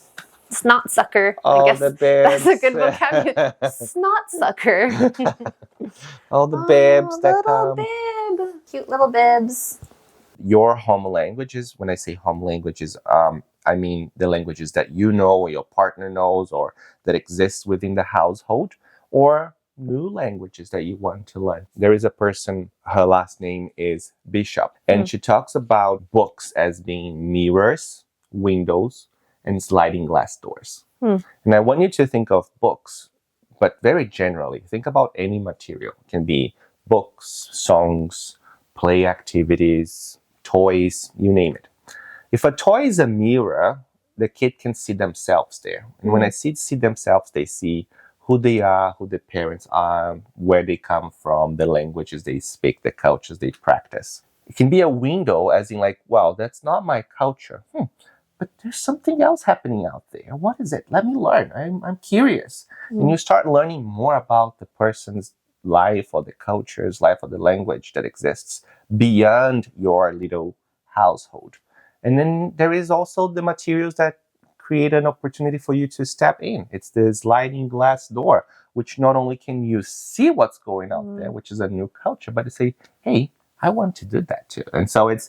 Snot sucker. Oh, I guess the bibs. that's a good vocabulary. Snot sucker. All the bibs that little come. bib. Cute little bibs. Your home languages, when I say home languages, I mean the languages that you know or your partner knows or that exist within the household, or new languages that you want to learn. There is a person, her last name is Bishop, and she talks about books as being mirrors, windows, and sliding glass doors. And I want you to think of books, but very generally. Think about any material. It can be books, songs, play activities, toys, you name it. If a toy is a mirror, the kid can see themselves there. And when I see themselves, they see who they are, who the parents are, where they come from, the languages they speak, the cultures they practice. It can be a window, as in like, well, that's not my culture. But there's something else happening out there. What is it? Let me learn. I'm curious. And you start learning more about the person's life or the culture's life or the language that exists beyond your little household. And then there is also the materials that create an opportunity for you to step in. It's the sliding glass door, which not only can you see what's going out there, which is a new culture, but to say, hey, I want to do that too. And so it's,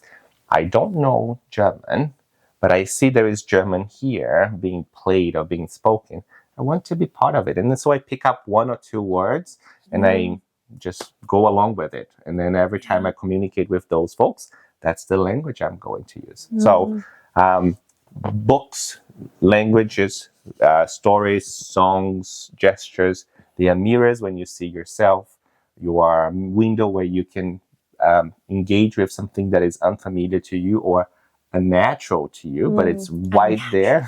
I don't know German, but I see there is German here being played or being spoken. I want to be part of it. And so I pick up one or two words and I just go along with it. And then every time I communicate with those folks, that's the language I'm going to use. So books, languages, stories, songs, gestures, they are mirrors when you see yourself. You are a window where you can engage with something that is unfamiliar to you or unnatural to you, but it's right there.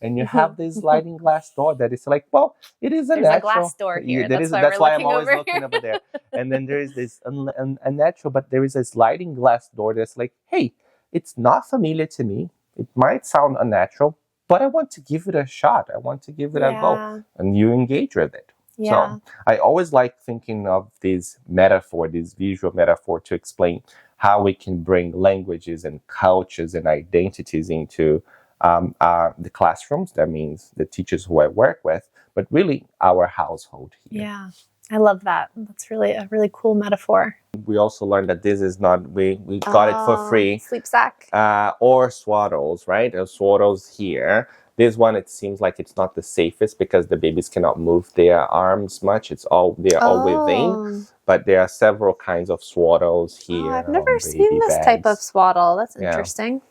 And you have this sliding glass door that is like, well, it is a There's natural. a glass door here. That's why I'm always over looking here. over there. And then there is this unnatural, but there is a sliding glass door that's like, hey, it's not familiar to me. It might sound unnatural, but I want to give it a shot. I want to give it a go. And you engage with it. Yeah. So I always like thinking of this metaphor, this visual metaphor to explain how we can bring languages and cultures and identities into the classrooms. That means the teachers who I work with, but really our household here. Yeah, I love that. That's really a really cool metaphor. We also learned that this is not, we got it for free. Sleep sack. Or swaddles, right? Swaddles here. This one, it seems like it's not the safest because the babies cannot move their arms much. They're all within. But there are several kinds of swaddles here. I've never seen this type of swaddle. That's interesting.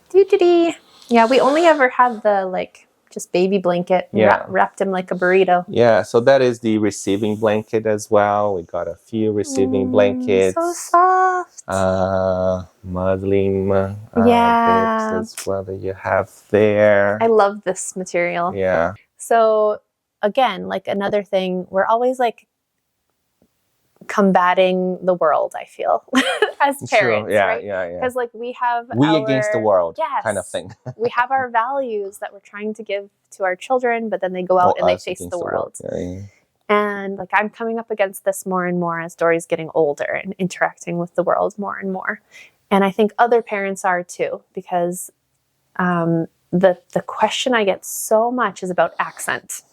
Doo-doo-dee. Yeah, we only ever had the just baby blanket. Wrapped him like a burrito. Yeah, so that is the receiving blanket as well. We got a few receiving blankets. So soft. Muslin bibs as well that you have there. I love this material. Yeah. So again, another thing, we're always combating the world, I feel, as parents. True. Yeah, right? yeah. Because we have against the world kind of thing. We have our values that we're trying to give to our children, but then they go out and they face the world. Yeah. And I'm coming up against this more and more as Dory's getting older and interacting with the world more and more. And I think other parents are too, because the question I get so much is about accent.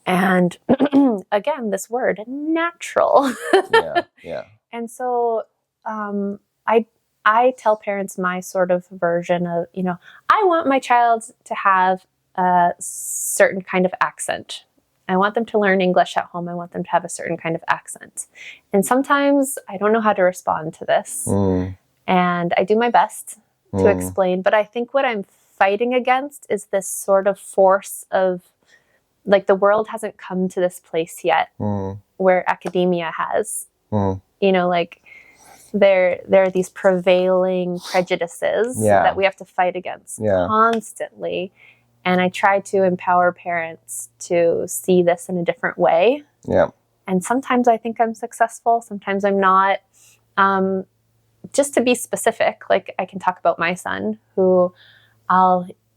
And again, this word, natural. Yeah. And so I tell parents my sort of version of, I want my child to have a certain kind of accent. I want them to learn English at home. I want them to have a certain kind of accent. And sometimes I don't know how to respond to this. And I do my best to explain. But I think what I'm fighting against is this sort of force of, the world hasn't come to this place yet where academia has. Mm. You know, like there are these prevailing prejudices that we have to fight against constantly. And I try to empower parents to see this in a different way. Yeah. And sometimes I think I'm successful, sometimes I'm not. Just to be specific, like I can talk about my son, who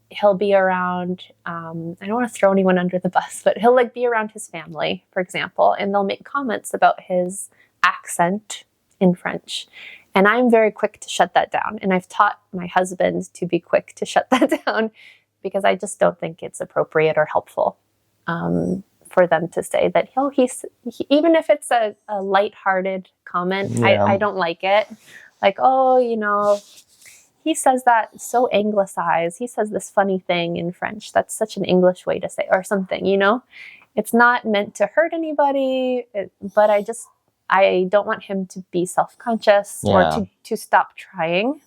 he'll be around, I don't want to throw anyone under the bus, but he'll like be around his family, for example, and they'll make comments about his accent in French. And I'm very quick to shut that down. And I've taught my husband to be quick to shut that down because I just don't think it's appropriate or helpful for them to say that, oh, even if it's a lighthearted comment, I don't like it. Like, oh, you know, he says that so anglicized. He says this funny thing in French. That's such an English way to say, or something, you know? It's not meant to hurt anybody, but I don't want him to be self-conscious or to stop trying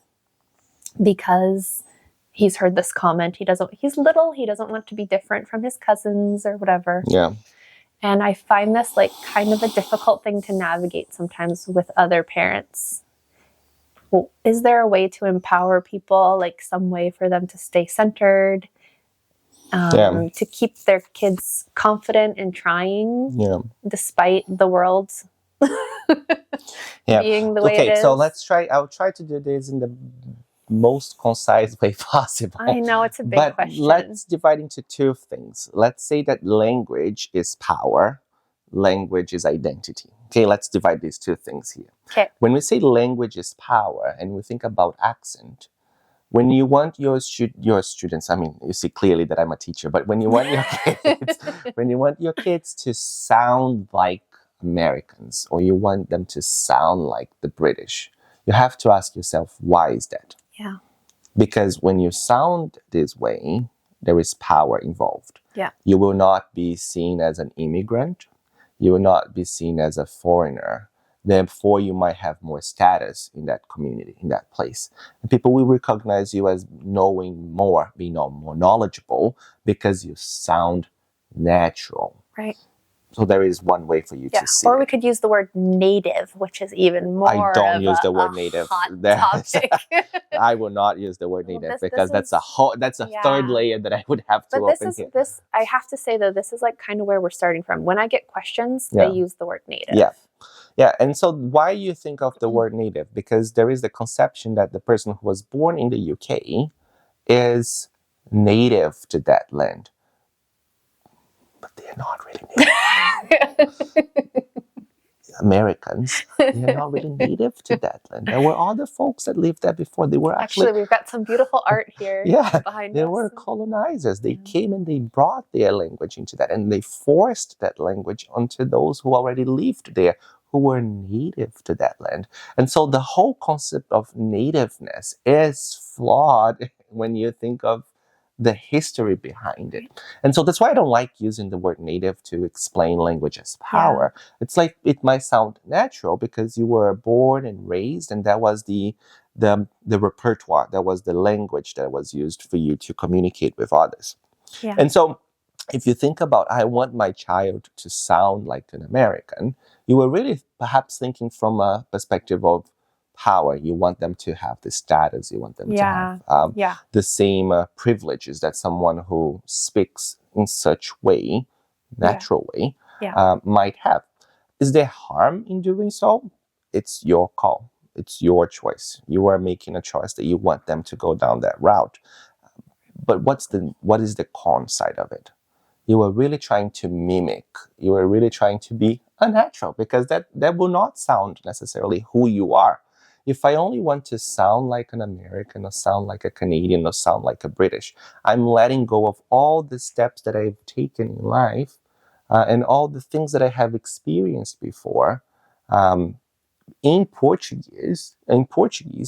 because he's heard this comment. He's little, he doesn't want to be different from his cousins or whatever. Yeah. And I find this like kind of a difficult thing to navigate sometimes with other parents. Well, is there a way to empower people, like some way for them to stay centered, to keep their kids confident in trying, despite the world being the way it is? Okay, so I'll try to do this in the most concise way possible. I know it's a big question. Let's divide into two things. Let's say that language is power, language is identity. Okay, let's divide these two things here. Okay. When we say language is power and we think about accent, when you want your students, I mean, you see clearly that I'm a teacher, but when you want your kids, to sound like Americans, or you want them to sound like the British, you have to ask yourself, why is that? Yeah. Because when you sound this way, there is power involved. Yeah. You will not be seen as an immigrant. You will not be seen as a foreigner. Therefore, you might have more status in that community, in that place. And people will recognize you as knowing more, being more knowledgeable, because you sound natural. Right. So there is one way for you to see Or we it. could use the word native, which is even more I don't use the word a native. hot topic. I will not use the word native because that's a third layer that I would have to open here. I have to say though, this is like kind of where we're starting from. When I get questions, I use the word native. Yeah. And so why you think of the word native? Because there is the conception that the person who was born in the UK is native to that land. But they're not really native. Americans, they're not really native to that land. There were other folks that lived there before. They were actually we've got some beautiful art here behind us. They were colonizers. They came and they brought their language into that, and they forced that language onto those who already lived there, who were native to that land. And so the whole concept of nativeness is flawed when you think of the history behind it. And so that's why I don't like using the word native to explain language as power. It's like, it might sound natural because you were born and raised, and that was the repertoire, that was the language that was used for you to communicate with others. And so if you think about, I want my child to sound like an American, you were really perhaps thinking from a perspective of power. You want them to have the status. You want them to have the same privileges that someone who speaks in such way, natural way, might have. Is there harm in doing so? It's your call. It's your choice. You are making a choice that you want them to go down that route. But what is the con side of it? You are really trying to mimic. You are really trying to be unnatural, because that will not sound necessarily who you are. If I only want to sound like an American, or sound like a Canadian, or sound like a British, I'm letting go of all the steps that I've taken in life, and all the things that I have experienced before in Portuguese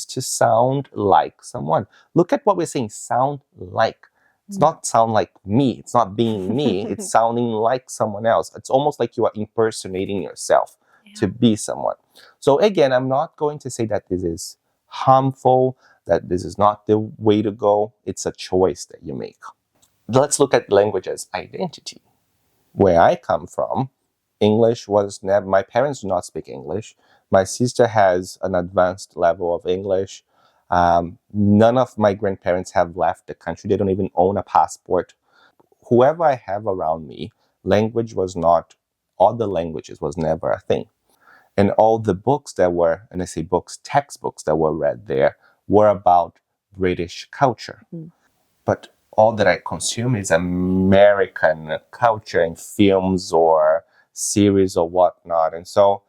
to sound like someone. Look at what we're saying, sound like. It's not sound like me. It's not being me. It's sounding like someone else. It's almost like you are impersonating yourself to be someone. So again, I'm not going to say that this is harmful, that this is not the way to go. It's a choice that you make. Let's look at language as identity. Where I come from English was never, my parents do not speak English. My sister has an advanced level of English. None of my grandparents have left the country. They don't even own a passport. Whoever I have around me, language was not, other languages was never a thing. And all the books that were, and I say books, textbooks that were read there were about British culture. But all that I consume is American culture in films or series or whatnot. And so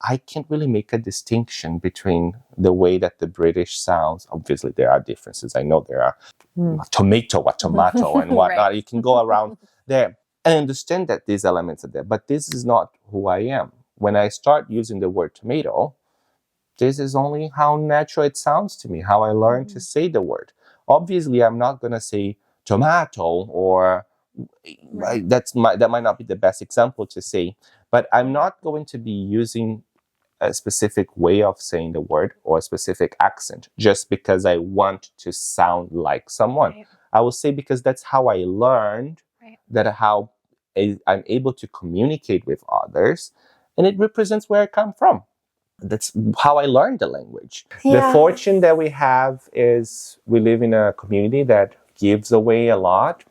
I can't really make a distinction between the way that the British sounds. Obviously, there are differences. I know there are a tomato and whatnot. You can go around there. I understand that these elements are there, but this is not who I am. When I start using the word tomato, this is only how natural it sounds to me, how I learned to say the word. Obviously, I'm not going to say tomato, or that might not be the best example to say, but I'm not going to be using a specific way of saying the word or a specific accent just because I want to sound like someone. Right. I will say because that's how I learned, that how I'm able to communicate with others, and it represents where I come from. That's how I learned the language. The fortune that we have is we live in a community that gives away a lot.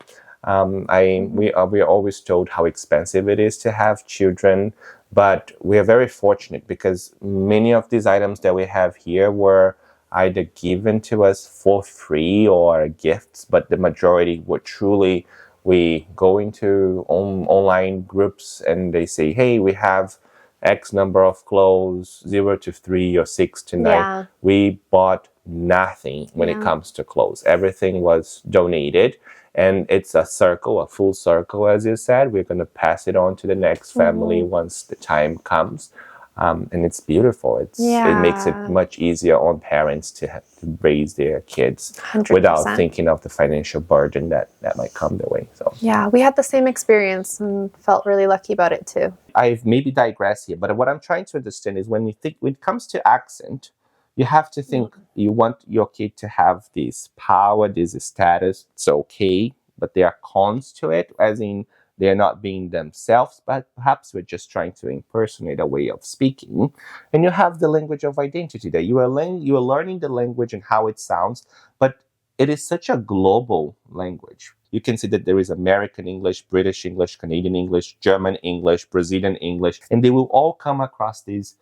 We are always told how expensive it is to have children, but we are very fortunate because many of these items that we have here were either given to us for free or gifts, but the majority were truly, we go into online groups and they say, hey, we have X number of clothes, 0 to 3 or 6 to 9. Yeah. We bought nothing when it comes to clothes. Everything was donated. And it's a circle, a full circle, as you said. We're going to pass it on to the next family once the time comes. And it's beautiful. It makes it much easier on parents to raise their kids 100%. Without thinking of the financial burden that might come their way. So yeah, we had the same experience and felt really lucky about it too. I've maybe digressed here, but what I'm trying to understand is when it comes to accent, you have to think you want your kid to have this power, this status. It's okay, but there are cons to it, as in they're not being themselves, but perhaps we're just trying to impersonate a way of speaking. And you have the language of identity that you are learning the language and how it sounds, but it is such a global language. You can see that there is American English, British English, Canadian English, German English, Brazilian English, and they will all come across this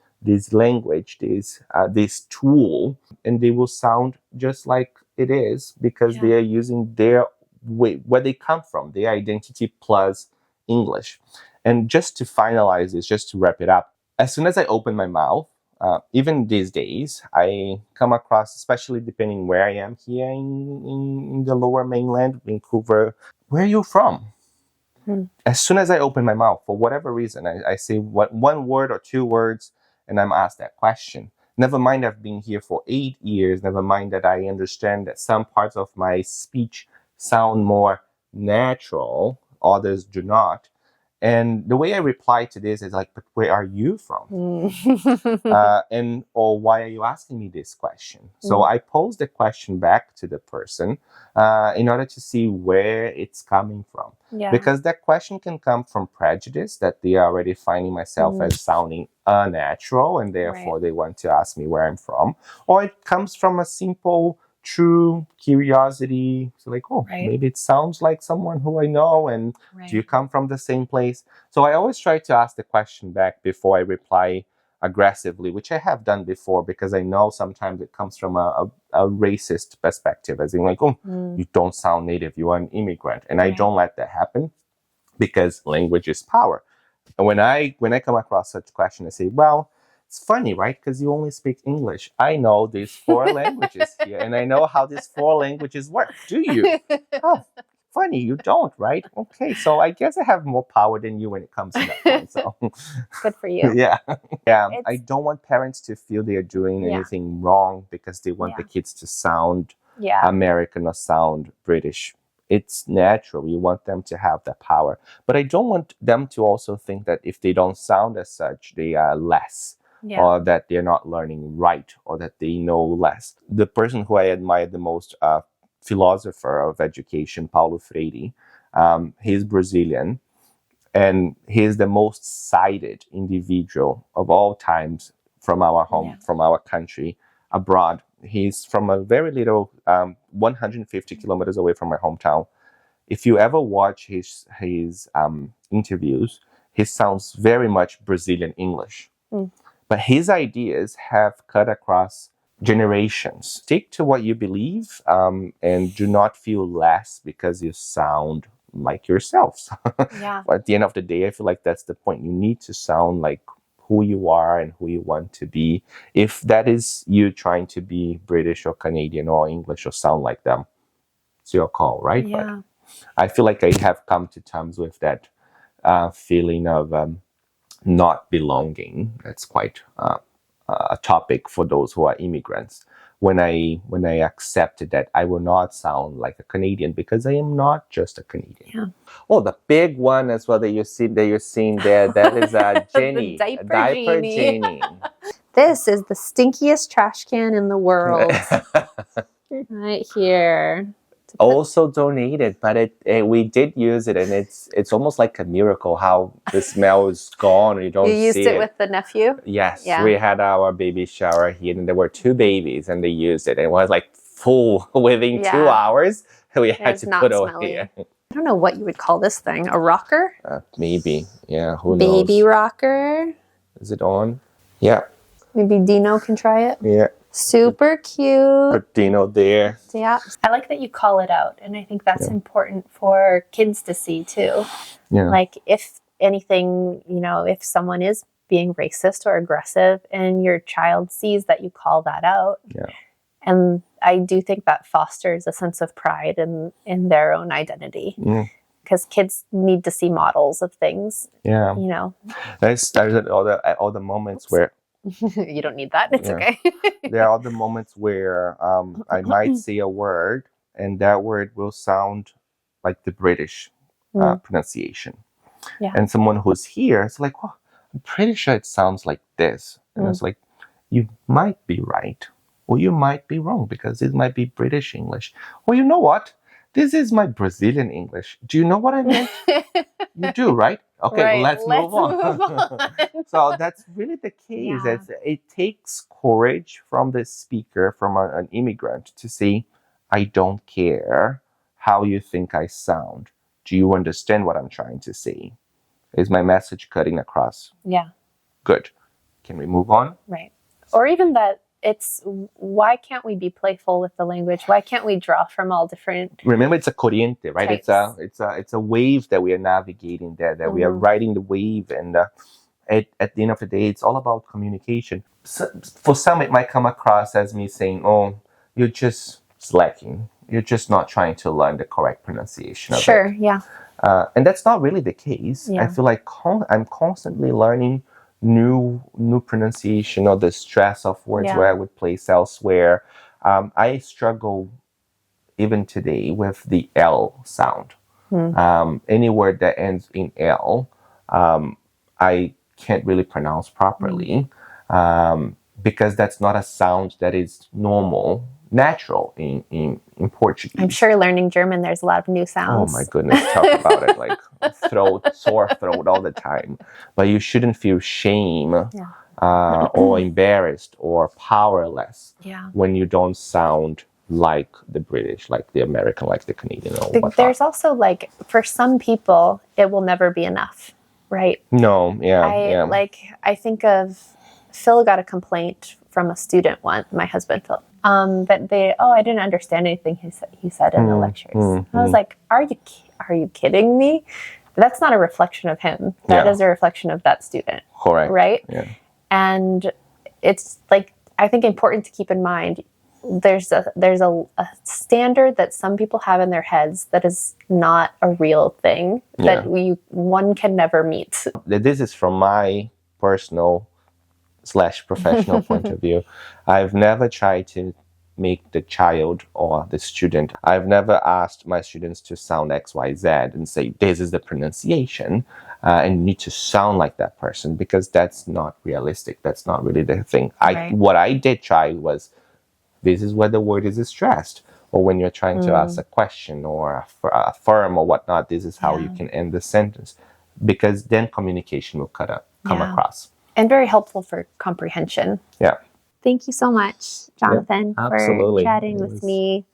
language, this tool, and they will sound just like it is because they are using their way, where they come from, their identity plus English. And just to finalize this, just to wrap it up, as soon as I open my mouth, even these days, I come across, especially depending where I am here in the lower mainland, Vancouver, where are you from? As soon as I open my mouth, for whatever reason, I say one word or two words, and I'm asked that question. Never mind I've been here for 8 years, never mind that I understand that some parts of my speech sound more natural, others do not. And the way I reply to this is like, but where are you from? Or why are you asking me this question? So I pose the question back to the person in order to see where it's coming from. Because that question can come from prejudice, that they are already finding myself as sounding unnatural, and therefore they want to ask me where I'm from. Or it comes from a simple, true curiosity. So like, maybe it sounds like someone who I know, and do you come from the same place? So I always try to ask the question back before I reply aggressively, which I have done before, because I know sometimes it comes from a racist perspective, as in like, you don't sound native, you are an immigrant. And I don't let that happen, because language is power. And when I come across such question, I say, well, it's funny, right? Because you only speak English. I know these 4 languages here, and I know how these 4 languages work. Do you? Oh, funny, you don't, right? Okay, so I guess I have more power than you when it comes to that point. So good for you. Yeah. I don't want parents to feel they are doing anything wrong because they want the kids to sound American or sound British. It's natural. You want them to have that power. But I don't want them to also think that if they don't sound as such, they are less. Or that they're not learning right, or that they know less. The person who I admire the most, philosopher of education, Paulo Freire, he's Brazilian. And he's the most cited individual of all times from our home, from our country, abroad. He's from a very little, 150 kilometers away from my hometown. If you ever watch his interviews, he sounds very much Brazilian English. But his ideas have cut across generations. Stick to what you believe, and do not feel less because you sound like yourselves. At the end of the day, I feel like that's the point. You need to sound like who you are and who you want to be. If that is you trying to be British or Canadian or English or sound like them, it's your call, right? But I feel like I have come to terms with that feeling of not belonging. That's quite a topic for those who are immigrants. When I accepted that I will not sound like a Canadian because I am not just a Canadian. Oh, the big one as well that you're seeing there, that is a genie, The a diaper genie. This is the stinkiest trash can in the world. Right here. Also donated, but we did use it, and it's almost like a miracle how the smell is gone. You don't see it. You used it with the nephew? Yes, we had our baby shower here, and there were 2 babies, and they used it. And it was like full within 2 hours. We had to put it here. I don't know what you would call this thing. A rocker? Maybe, yeah. Who knows? Baby rocker. Is it on? Yeah. Maybe Dino can try it. Yeah. Super cute. Put Dino there. Yeah. I like that you call it out, and I think that's important for kids to see too. Yeah. Like if anything, if someone is being racist or aggressive and your child sees that you call that out. Yeah. And I do think that fosters a sense of pride in their own identity. Because kids need to see models of things. Yeah. There's all the moments where you don't need that. It's okay. There are the moments where I might say a word, and that word will sound like the British pronunciation. Yeah. And someone who's here is like, "Oh, I'm pretty sure it sounds like this." And it's like, you might be right, or you might be wrong, because it might be British English. Or you know what? This is my Brazilian English. Do you know what I meant? You do, right? Okay, let's move on. So that's really the case. Yeah. It takes courage from the speaker, from an immigrant, to say, I don't care how you think I sound. Do you understand what I'm trying to say? Is my message cutting across? Yeah. Good. Can we move on? Right. Or even that why can't we be playful with the language? Why can't we draw from all different? Remember, it's a corriente, right? Types. It's a wave that we are navigating there, that we are riding the wave, and at the end of the day, it's all about communication. So, for some, it might come across as me saying, "Oh, you're just slacking. You're just not trying to learn the correct pronunciation of it." Sure, yeah. And that's not really the case. Yeah. I feel like I'm constantly learning new pronunciation, or the stress of words where I would place elsewhere. I struggle even today with the L sound. Any word that ends in L, I can't really pronounce properly, because that's not a sound that is natural in Portuguese. I'm sure learning German, there's a lot of new sounds. Oh my goodness, talk about it. Like sore throat all the time. But you shouldn't feel shame or embarrassed or powerless when you don't sound like the British, like the American, like the Canadian, or whatnot. There's also, like, for some people, it will never be enough, right? No, I think of Phil got a complaint from a student once, my husband Phil, that I didn't understand anything he said in the lectures. I was like, are you kidding me? That's not a reflection of him. That is a reflection of that student. Correct. Right? Yeah. And it's like, I think important to keep in mind, there's a standard that some people have in their heads that is not a real thing, that one can never meet. This is from my personal / professional point of view. I've never tried to make the child or the student, I've never asked my students to sound XYZ and say, this is the pronunciation, and you need to sound like that person, because that's not realistic. That's not really the thing. What I did try was, this is where the word is stressed. Or when you're trying to ask a question or affirm or whatnot, this is how you can end the sentence. because then communication will come Yeah. across. And very helpful for comprehension. Yeah. Thank you so much, Jonathan, for absolutely. chatting with me.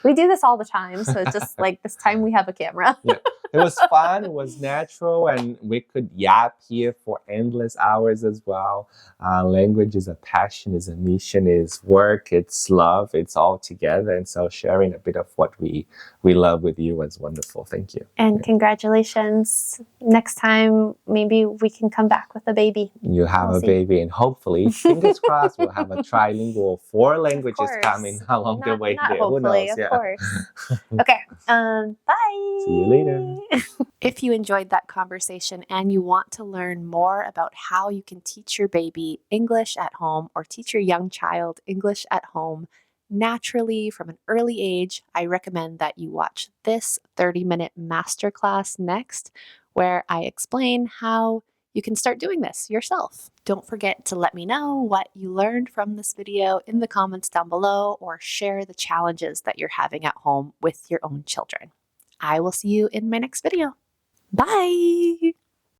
We do this all the time, so it's just like this time we have a camera. Yeah. It was fun, it was natural, and we could yap here for endless hours as well. Language is a passion, is a mission, is work, it's love, it's all together. And so sharing a bit of what we love with you was wonderful. Thank you. And congratulations. Next time, maybe we can come back with a baby. You have a baby, and hopefully, fingers crossed, we'll have a trilingual 4 languages coming along the way there. Who knows? Of course. Okay. Bye. See you later. If you enjoyed that conversation and you want to learn more about how you can teach your baby English at home or teach your young child English at home naturally from an early age, I recommend that you watch this 30-minute masterclass next, where I explain how you can start doing this yourself. Don't forget to let me know what you learned from this video in the comments down below, or share the challenges that you're having at home with your own children. I will see you in my next video. Bye!